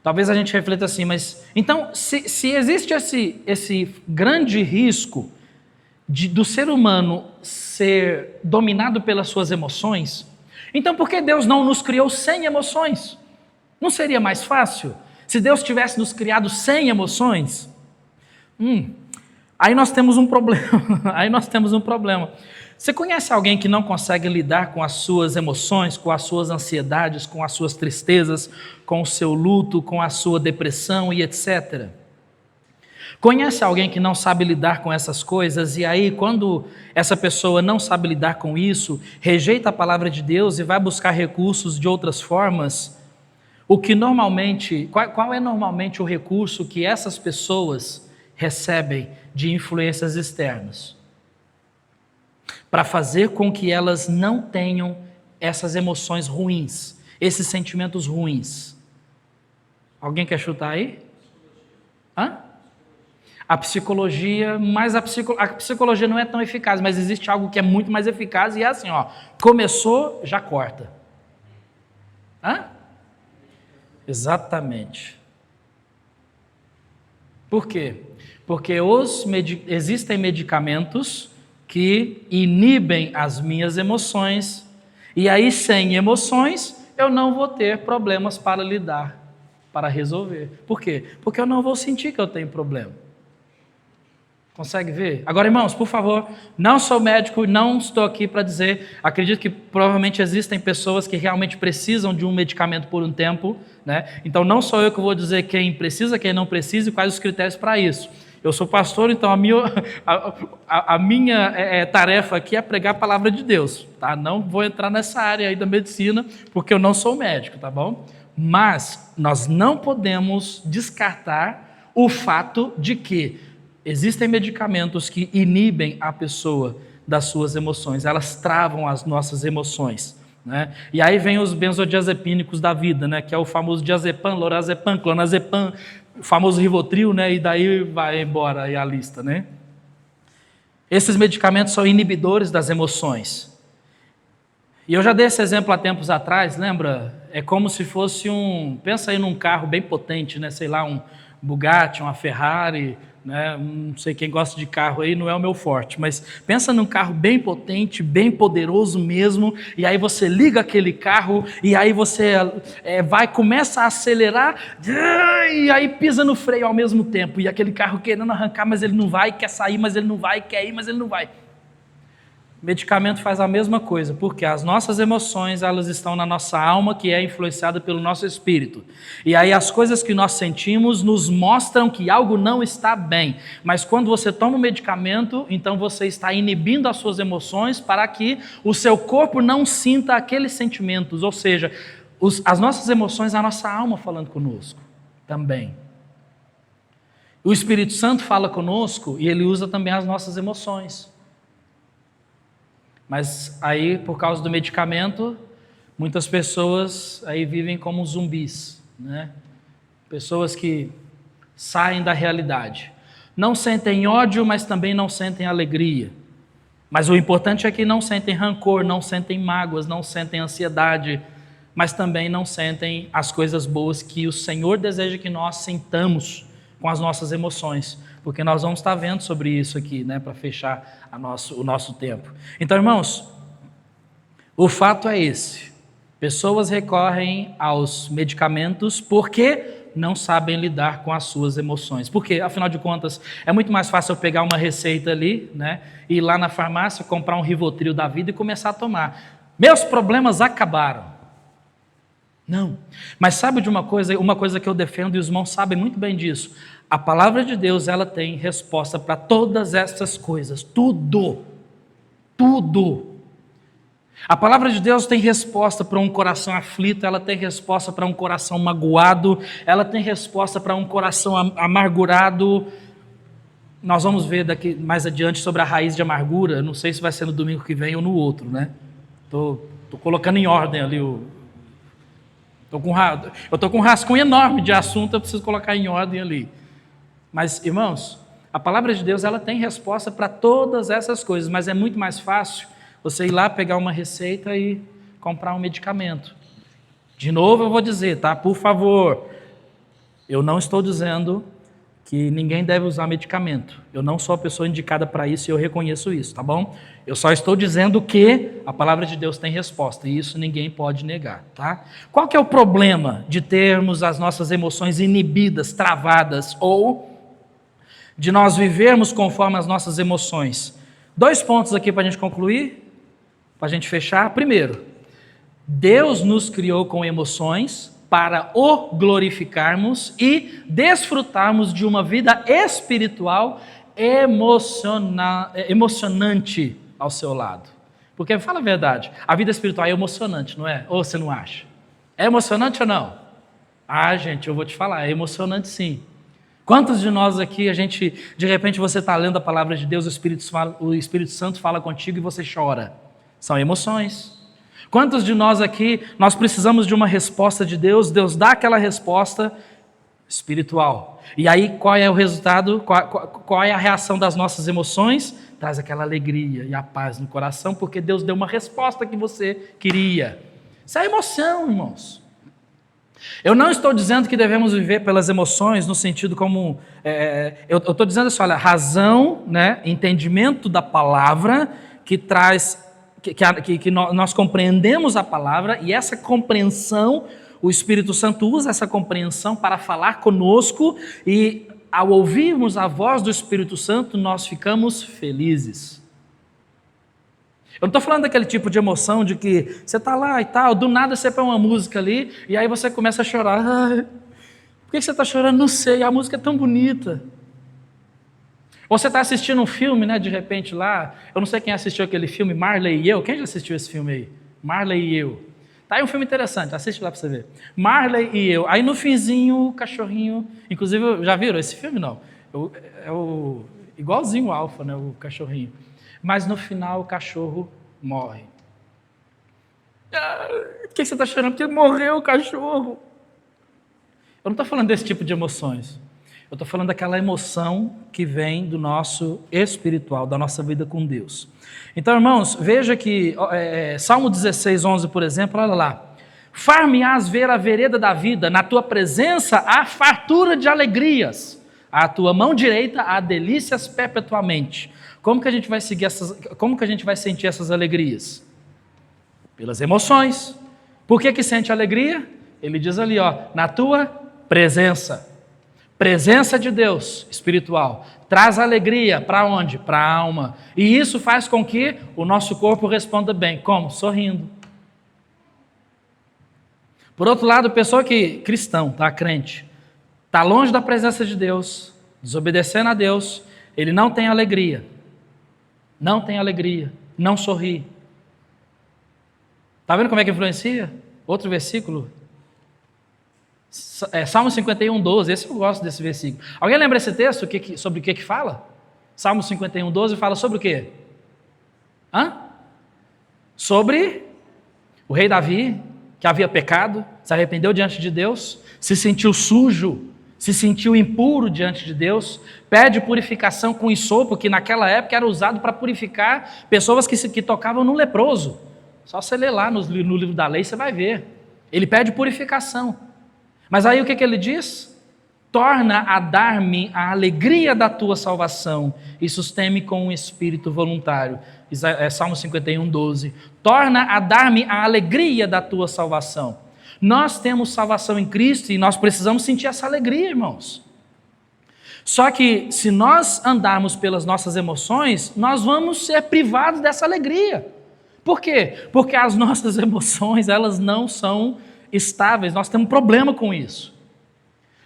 Talvez a gente reflita assim, mas então se existe esse grande risco do ser humano ser dominado pelas suas emoções, então por que Deus não nos criou sem emoções? Não seria mais fácil? Se Deus tivesse nos criado sem emoções? Aí nós temos um problema. Você conhece alguém que não consegue lidar com as suas emoções, com as suas ansiedades, com as suas tristezas, com o seu luto, com a sua depressão e etc.? Conhece alguém que não sabe lidar com essas coisas e aí quando essa pessoa não sabe lidar com isso, rejeita a palavra de Deus e vai buscar recursos de outras formas? Qual é normalmente o recurso que essas pessoas recebem de influências externas? Para fazer com que elas não tenham essas emoções ruins, esses sentimentos ruins. Alguém quer chutar aí? A psicologia, mas a psicologia não é tão eficaz, mas existe algo que é muito mais eficaz e é assim, começou, já corta. Exatamente. Por quê? Porque existem medicamentos que inibem as minhas emoções, e aí sem emoções eu não vou ter problemas para lidar, para resolver. Por quê? Porque eu não vou sentir que eu tenho problema. Consegue ver? Agora, irmãos, por favor, não sou médico, não estou aqui para dizer, acredito que provavelmente existem pessoas que realmente precisam de um medicamento por um tempo, né? Então não sou eu que vou dizer quem precisa, quem não precisa e quais os critérios para isso. Eu sou pastor, então a minha tarefa aqui é pregar a palavra de Deus, tá? Não vou entrar nessa área aí da medicina, porque eu não sou médico, tá bom? Mas nós não podemos descartar o fato de que existem medicamentos que inibem a pessoa das suas emoções, elas travam as nossas emoções, né? E aí vem os benzodiazepínicos da vida, né? Que é o famoso diazepam, lorazepam, clonazepam, o famoso Rivotril, né? E daí vai embora aí a lista, né? Esses medicamentos são inibidores das emoções. E eu já dei esse exemplo há tempos atrás, lembra? É como se fosse pensa aí num carro bem potente, né? Sei lá, um Bugatti, uma Ferrari, né? Não sei quem gosta de carro aí, não é o meu forte, mas pensa num carro bem potente, bem poderoso mesmo, e aí você liga aquele carro, e aí você começa a acelerar, e aí pisa no freio ao mesmo tempo, e aquele carro querendo arrancar, mas ele não vai, quer sair, mas ele não vai, quer ir, mas ele não vai. Medicamento faz a mesma coisa, porque as nossas emoções, elas estão na nossa alma, que é influenciada pelo nosso espírito. E aí as coisas que nós sentimos nos mostram que algo não está bem. Mas quando você toma o medicamento, então você está inibindo as suas emoções para que o seu corpo não sinta aqueles sentimentos. Ou seja, as nossas emoções, a nossa alma falando conosco também. O Espírito Santo fala conosco e ele usa também as nossas emoções. Mas aí, por causa do medicamento, muitas pessoas aí vivem como zumbis, né? Pessoas que saem da realidade. Não sentem ódio, mas também não sentem alegria. Mas o importante é que não sentem rancor, não sentem mágoas, não sentem ansiedade, mas também não sentem as coisas boas que o Senhor deseja que nós sintamos com as nossas emoções. Porque nós vamos estar vendo sobre isso aqui, né, para fechar o nosso tempo. Então, irmãos, o fato é esse. Pessoas recorrem aos medicamentos porque não sabem lidar com as suas emoções. Porque, afinal de contas, é muito mais fácil eu pegar uma receita ali, né, ir lá na farmácia, comprar um Rivotril da vida e começar a tomar. Meus problemas acabaram. Não. Mas sabe de uma coisa que eu defendo, e os irmãos sabem muito bem disso. A palavra de Deus, ela tem resposta para todas essas coisas, tudo. A palavra de Deus tem resposta para um coração aflito, ela tem resposta para um coração magoado, ela tem resposta para um coração amargurado. Nós vamos ver daqui mais adiante sobre a raiz de amargura, não sei se vai ser no domingo que vem ou no outro, né? Tô colocando em ordem ali eu estou com um rascunho enorme de assunto, eu preciso colocar em ordem ali. Mas, irmãos, a palavra de Deus, ela tem resposta para todas essas coisas, mas é muito mais fácil você ir lá pegar uma receita e comprar um medicamento. De novo eu vou dizer, tá? Por favor, eu não estou dizendo que ninguém deve usar medicamento. Eu não sou a pessoa indicada para isso e eu reconheço isso, tá bom? Eu só estou dizendo que a palavra de Deus tem resposta e isso ninguém pode negar, tá? Qual que é o problema de termos as nossas emoções inibidas, travadas ou de nós vivermos conforme as nossas emoções? 2 pontos aqui para a gente concluir, para a gente fechar. Primeiro, Deus nos criou com emoções para o glorificarmos e desfrutarmos de uma vida espiritual emocionante ao seu lado. Porque, fala a verdade, a vida espiritual é emocionante, não é? Ou você não acha? É emocionante ou não? Ah, gente, eu vou te falar, é emocionante sim. Quantos de nós aqui, de repente você está lendo a palavra de Deus, o Espírito Santo fala contigo e você chora? São emoções. Quantos de nós aqui, nós precisamos de uma resposta de Deus, Deus dá aquela resposta espiritual. E aí qual é o resultado, qual é a reação das nossas emoções? Traz aquela alegria e a paz no coração, porque Deus deu uma resposta que você queria. Isso é emoção, irmãos. Eu não estou dizendo que devemos viver pelas emoções no sentido como... eu estou dizendo assim, olha, razão, né, entendimento da palavra que traz... Que nós compreendemos a palavra e essa compreensão, o Espírito Santo usa essa compreensão para falar conosco e ao ouvirmos a voz do Espírito Santo nós ficamos felizes. Eu não estou falando daquele tipo de emoção de que você está lá e tal, do nada você põe uma música ali e aí você começa a chorar. Ah, por que você está chorando? Não sei, a música é tão bonita. Ou você está assistindo um filme, né, de repente lá, eu não sei quem assistiu aquele filme, Marley e Eu, quem já assistiu esse filme aí? Marley e Eu. Tá aí um filme interessante, assiste lá para você ver. Marley e Eu. Aí no finzinho o cachorrinho, inclusive, já viram esse filme? Não. Igualzinho o Alfa, né, o cachorrinho. Mas no final o cachorro morre. Por que você está chorando? Porque morreu o cachorro. Eu não estou falando desse tipo de emoções. Eu estou falando daquela emoção que vem do nosso espiritual, da nossa vida com Deus. Então, irmãos, veja que Salmo 16, 11, por exemplo, olha lá. Far-me-ás ver a vereda da vida, na tua presença há fartura de alegrias, à tua mão direita há delícias perpetuamente. Como que a gente vai como que a gente vai sentir essas alegrias? Pelas emoções. Por que sente alegria? Ele diz ali, na tua presença. Presença de Deus espiritual. Traz alegria para onde? Para a alma. E isso faz com que o nosso corpo responda bem. Como? Sorrindo. Por outro lado, pessoa que, cristão, crente, está longe da presença de Deus, desobedecendo a Deus, ele não tem alegria. Não tem alegria. Não sorri. Está vendo como é que influencia? Outro versículo. Salmo 51, 12. Esse eu gosto desse versículo. Alguém lembra esse texto? Sobre o que fala? Salmo 51, 12 fala sobre o quê? Sobre o rei Davi, que havia pecado, se arrependeu diante de Deus, se sentiu sujo, se sentiu impuro diante de Deus, pede purificação com hisopo, que naquela época era usado para purificar pessoas que tocavam no leproso. Só você ler lá no livro da lei, você vai ver. Ele pede purificação. Mas aí o que ele diz? Torna a dar-me a alegria da tua salvação e sustém-me com um espírito voluntário. Salmo 51, 12. Torna a dar-me a alegria da tua salvação. Nós temos salvação em Cristo e nós precisamos sentir essa alegria, irmãos. Só que se nós andarmos pelas nossas emoções, nós vamos ser privados dessa alegria. Por quê? Porque as nossas emoções, elas não são estáveis, nós temos um problema com isso.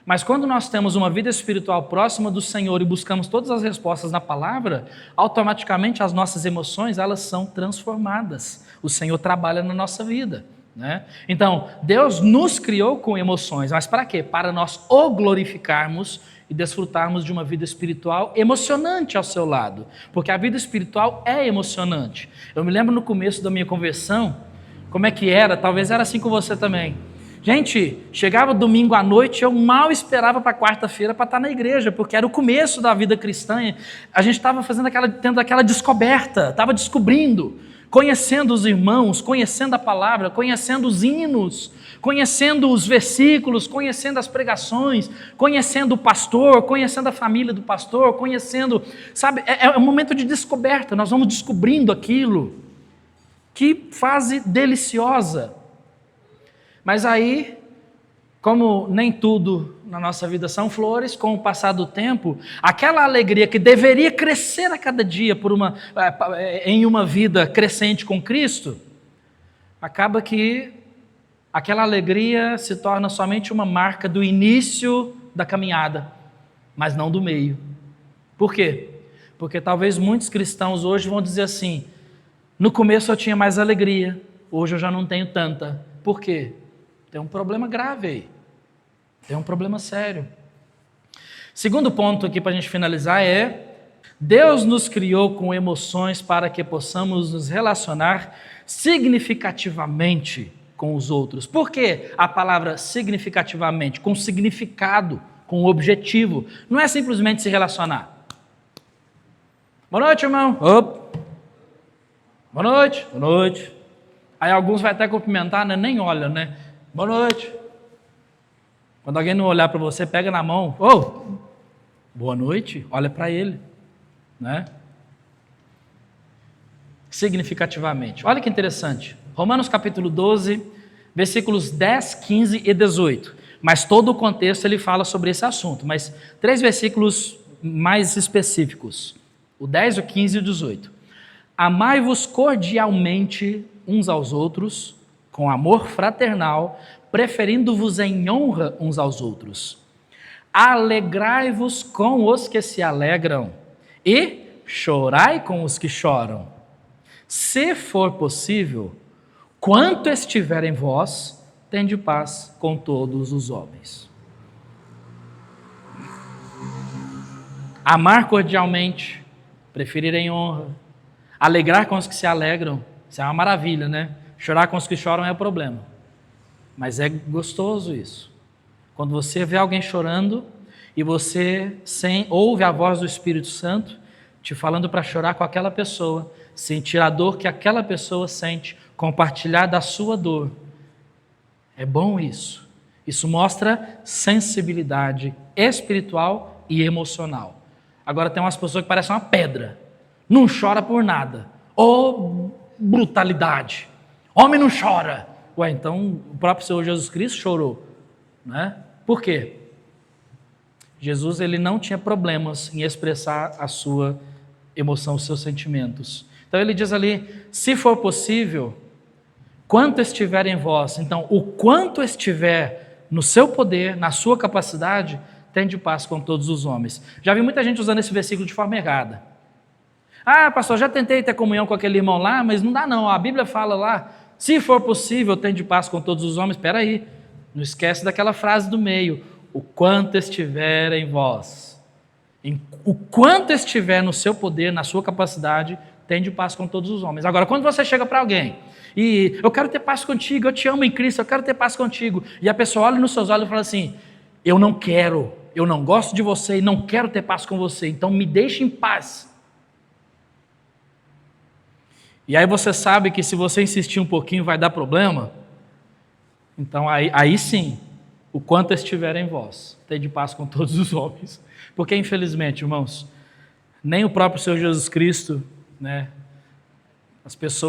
Mas quando nós temos uma vida espiritual próxima do Senhor e buscamos todas as respostas na palavra, automaticamente as nossas emoções, elas são transformadas. O Senhor trabalha na nossa vida, né? Então, Deus nos criou com emoções, mas para quê? Para nós o glorificarmos e desfrutarmos de uma vida espiritual emocionante ao seu lado, porque a vida espiritual é emocionante. Eu me lembro no começo da minha conversão, como é que era, talvez era assim com você também. Gente, chegava domingo à noite, eu mal esperava para quarta-feira para estar na igreja, porque era o começo da vida cristã, a gente estava tendo aquela descoberta, estava descobrindo, conhecendo os irmãos, conhecendo a palavra, conhecendo os hinos, conhecendo os versículos, conhecendo as pregações, conhecendo o pastor, conhecendo a família do pastor, conhecendo, sabe, é um momento de descoberta, nós vamos descobrindo aquilo. Que fase deliciosa. Mas aí, como nem tudo na nossa vida são flores, com o passar do tempo, aquela alegria que deveria crescer a cada dia em uma vida crescente com Cristo, acaba que aquela alegria se torna somente uma marca do início da caminhada, mas não do meio. Por quê? Porque talvez muitos cristãos hoje vão dizer assim, no começo eu tinha mais alegria, hoje eu já não tenho tanta. Por quê? Tem um problema grave aí. Tem um problema sério. Segundo ponto aqui para a gente finalizar é, Deus nos criou com emoções para que possamos nos relacionar significativamente com os outros. Por que a palavra significativamente? Com significado, com objetivo. Não é simplesmente se relacionar. Boa noite, irmão. Opa. Boa noite. Boa noite. Aí alguns vai até cumprimentar, né? Nem olha, né? Boa noite. Quando alguém não olhar para você, pega na mão. Boa noite. Olha para ele, né? Significativamente. Olha que interessante. Romanos capítulo 12, versículos 10, 15 e 18. Mas todo o contexto ele fala sobre esse assunto. Mas 3 versículos mais específicos. O 10, o 15 e o 18. Amai-vos cordialmente uns aos outros, com amor fraternal, preferindo-vos em honra uns aos outros. Alegrai-vos com os que se alegram e chorai com os que choram. Se for possível, quanto estiver em vós, tende paz com todos os homens. Amar cordialmente, preferir em honra, alegrar com os que se alegram, isso é uma maravilha, né? Chorar com os que choram é o problema. Mas é gostoso isso. Quando você vê alguém chorando e você ouve a voz do Espírito Santo te falando para chorar com aquela pessoa, sentir a dor que aquela pessoa sente, compartilhar da sua dor. É bom isso. Isso mostra sensibilidade espiritual e emocional. Agora tem umas pessoas que parecem uma pedra. Não chora por nada. Ô, brutalidade. Homem não chora. Ué, então o próprio Senhor Jesus Cristo chorou, né? Por quê? Jesus, ele não tinha problemas em expressar a sua emoção, os seus sentimentos. Então ele diz ali, se for possível, quanto estiver em vós. Então, o quanto estiver no seu poder, na sua capacidade, tende paz com todos os homens. Já vi muita gente usando esse versículo de forma errada. Ah, pastor, já tentei ter comunhão com aquele irmão lá, mas não dá não. A Bíblia fala lá, se for possível, tende paz com todos os homens. Espera aí, não esquece daquela frase do meio. O quanto estiver em vós. O quanto estiver no seu poder, na sua capacidade, tende paz com todos os homens. Agora, quando você chega para alguém e eu quero ter paz contigo, eu te amo em Cristo, eu quero ter paz contigo, e a pessoa olha nos seus olhos e fala assim, eu não quero, eu não gosto de você e não quero ter paz com você, então me deixe em paz. E aí você sabe que se você insistir um pouquinho vai dar problema, então aí sim, o quanto estiver em vós, tende paz com todos os homens. Porque infelizmente, irmãos, nem o próprio Senhor Jesus Cristo, né,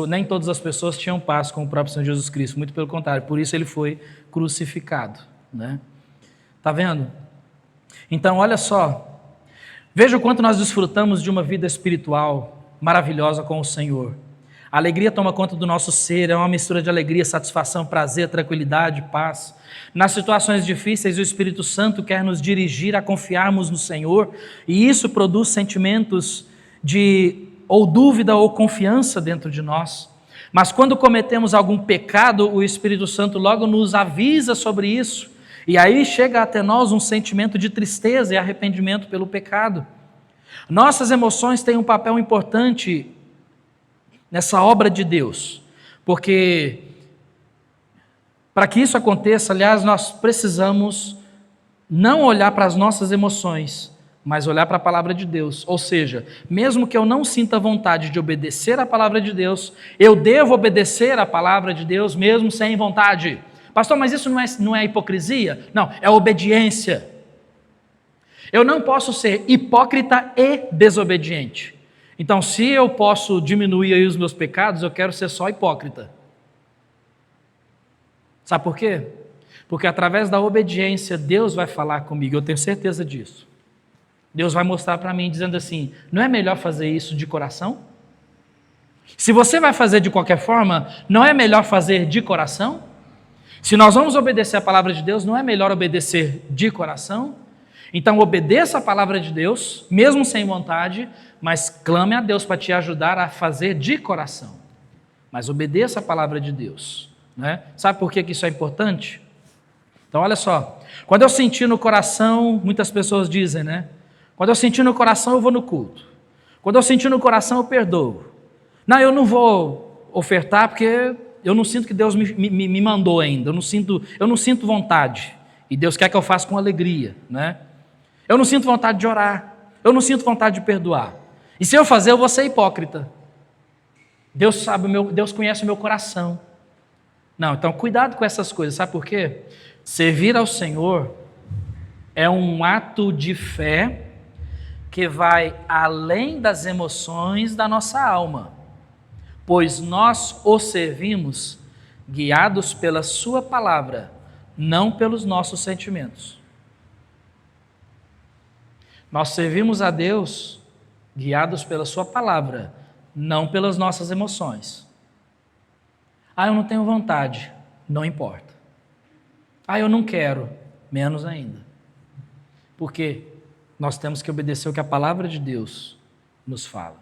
nem todas as pessoas tinham paz com o próprio Senhor Jesus Cristo, muito pelo contrário, por isso ele foi crucificado, né? Tá vendo? Então, olha só, veja o quanto nós desfrutamos de uma vida espiritual maravilhosa com o Senhor. A alegria toma conta do nosso ser, é uma mistura de alegria, satisfação, prazer, tranquilidade, paz. Nas situações difíceis, o Espírito Santo quer nos dirigir a confiarmos no Senhor, e isso produz sentimentos de ou dúvida ou confiança dentro de nós. Mas quando cometemos algum pecado, o Espírito Santo logo nos avisa sobre isso, e aí chega até nós um sentimento de tristeza e arrependimento pelo pecado. Nossas emoções têm um papel importante nessa obra de Deus, porque para que isso aconteça, aliás, nós precisamos não olhar para as nossas emoções, mas olhar para a palavra de Deus. Ou seja, mesmo que eu não sinta vontade de obedecer à palavra de Deus, eu devo obedecer à palavra de Deus mesmo sem vontade. Pastor, mas isso não é hipocrisia? Não, é obediência. Eu não posso ser hipócrita e desobediente. Então, se eu posso diminuir aí os meus pecados, eu quero ser só hipócrita. Sabe por quê? Porque através da obediência, Deus vai falar comigo, eu tenho certeza disso. Deus vai mostrar para mim, dizendo assim, não é melhor fazer isso de coração? Se você vai fazer de qualquer forma, não é melhor fazer de coração? Se nós vamos obedecer a palavra de Deus, não é melhor obedecer de coração? Então obedeça a palavra de Deus, mesmo sem vontade, mas clame a Deus para te ajudar a fazer de coração. Mas obedeça a palavra de Deus, né? Sabe por que isso é importante? Então olha só, quando eu sentir no coração, muitas pessoas dizem, né? Quando eu sentir no coração eu vou no culto. Quando eu sentir no coração eu perdoo. Não, eu não vou ofertar porque eu não sinto que Deus me mandou ainda, eu não sinto vontade. E Deus quer que eu faça com alegria, né? Eu não sinto vontade de orar, eu não sinto vontade de perdoar. E se eu fazer, eu vou ser hipócrita. Deus sabe, Deus conhece o meu coração. Não, então cuidado com essas coisas, sabe por quê? Servir ao Senhor é um ato de fé que vai além das emoções da nossa alma, pois nós o servimos guiados pela sua palavra, não pelos nossos sentimentos. Nós servimos a Deus guiados pela sua palavra, não pelas nossas emoções. Ah, eu não tenho vontade, não importa. Ah, eu não quero, menos ainda. Porque nós temos que obedecer o que a palavra de Deus nos fala.